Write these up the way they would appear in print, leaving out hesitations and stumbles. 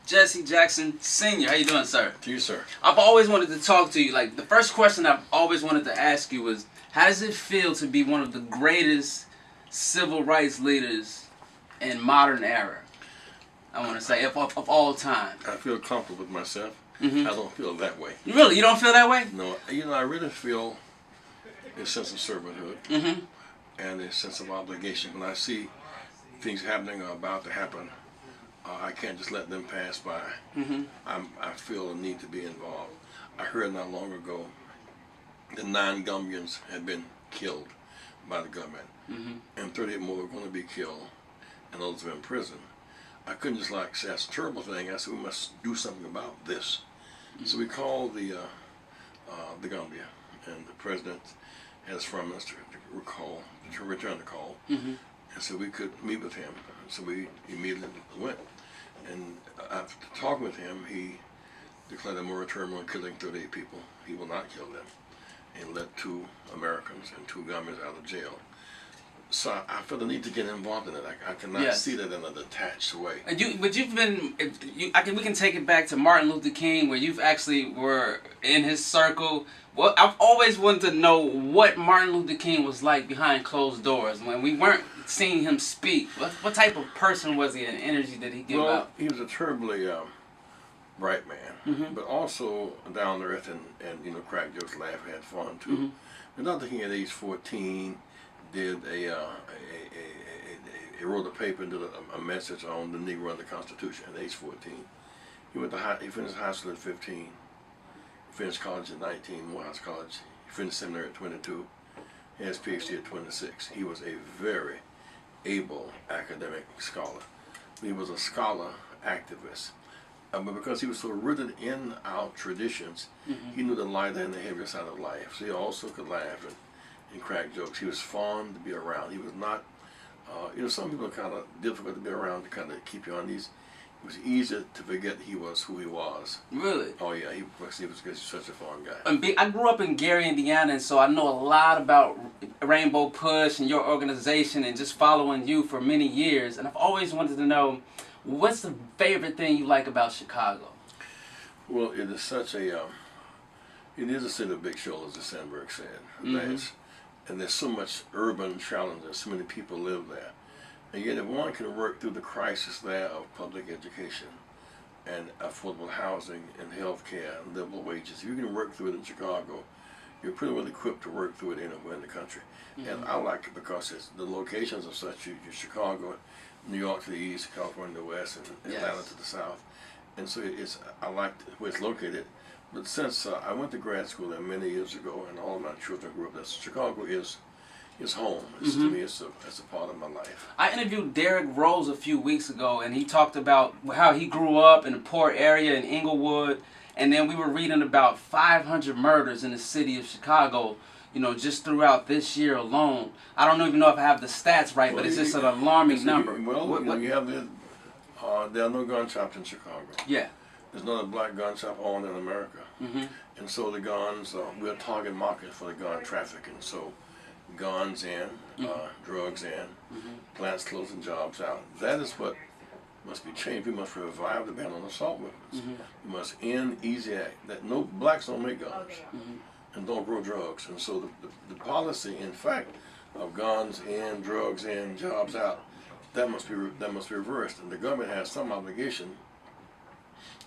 Jesse Jackson Sr. How you doing, sir? To you, sir. I've always wanted to talk to you. Like, the first question I've always wanted to ask you was, how does it feel to be one of the greatest civil rights leaders in modern era? I want to say, of all time. I feel comfortable with myself. Mm-hmm. I don't feel that way. Really? You don't feel that way? No. I really feel a sense of servanthood Mm-hmm. and a sense of obligation. When I see things happening or about to happen, I can't just let them pass by. Mm-hmm. I feel a need to be involved. I heard not long ago that 9 Gambians had been killed by the government, and 38 more were going to be killed, and others were in prison. I couldn't just say that's a terrible thing. I said we must do something about this. So we called the Gambia, and the president has from us to return the call, and so we could meet with him. So we immediately went, and after talking with him, he declared a moratorium on killing 38 people. He will not kill them, and let 2 Americans and 2 Gambians out of jail. So I feel the need to get involved in it. I cannot see that in a detached way. But you've been. We can take it back to Martin Luther King, where you've actually were in his circle. Well, I've always wanted to know what Martin Luther King was like behind closed doors when we weren't seeing him speak. What type of person was he, and energy did he give out? Well, he was a terribly bright man, but also down to earth and crack jokes, laugh, had fun too. And Dr. King at age 14 did he wrote a paper and did a message on the Negro and the Constitution at age 14. He finished high school at 15. He finished college at 19, Morehouse College. He finished seminary at 22. He has his PhD at 26. He was a very able academic scholar. He was a scholar activist. But because he was so rooted in our traditions, he knew the lighter and the heavier side of life. So he also could laugh and crack jokes. He was fun to be around. He was not, some people are kind of difficult to be around to kind of keep you on these. It was easy to forget he was who he was. Really? Oh yeah, he was such a fun guy. I grew up in Gary, Indiana, and so I know a lot about Rainbow Push and your organization and just following you for many years. And I've always wanted to know, what's the favorite thing you like about Chicago? Well, it is such a, it is a city of big shoulders, as Sandberg said. And there's so much urban challenges, so many people live there. And yet if one can work through the crisis there of public education and affordable housing and health care and livable wages, if you can work through it in Chicago, you're pretty well equipped to work through it anywhere in the country. And I like it because the locations are such, Chicago, New York to the east, California to the west, and Atlanta to the south. And so I like where it's located. But since I went to grad school there many years ago, and all of my children grew up there, Chicago is home. To me, it's a part of my life. I interviewed Derrick Rose a few weeks ago, and he talked about how he grew up in a poor area in Inglewood, and then we were reading about 500 murders in the city of Chicago, just throughout this year alone. I don't even know if I have the stats right, but it's just an alarming number. You have there are no gun shops in Chicago. Yeah. There's not a black gun shop owned in America. And so the guns, we're a target market for the gun trafficking. So guns in, drugs in, plants closing, jobs out. That is what must be changed. We must revive the ban on assault weapons. We must end easy act. That no blacks don't make guns and don't grow drugs. And so the policy, in fact, of guns in, drugs in, jobs out, that must be reversed. And the government has some obligation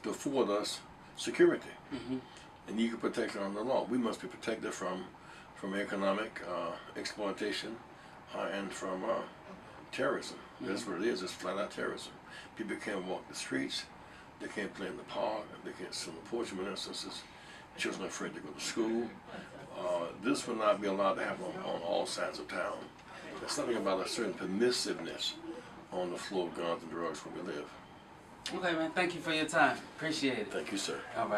to afford us security and equal protection under the law. We must be protected from economic exploitation and from terrorism. That's what it is. It's flat out terrorism. People can't walk the streets. They can't play in the park. They can't sit on the porch in many instances. Children are afraid to go to school. This will not be allowed to happen on all sides of town. There's something about a certain permissiveness on the flow of guns and drugs where we live. Okay, man. Thank you for your time. Appreciate it. Thank you, sir. All right.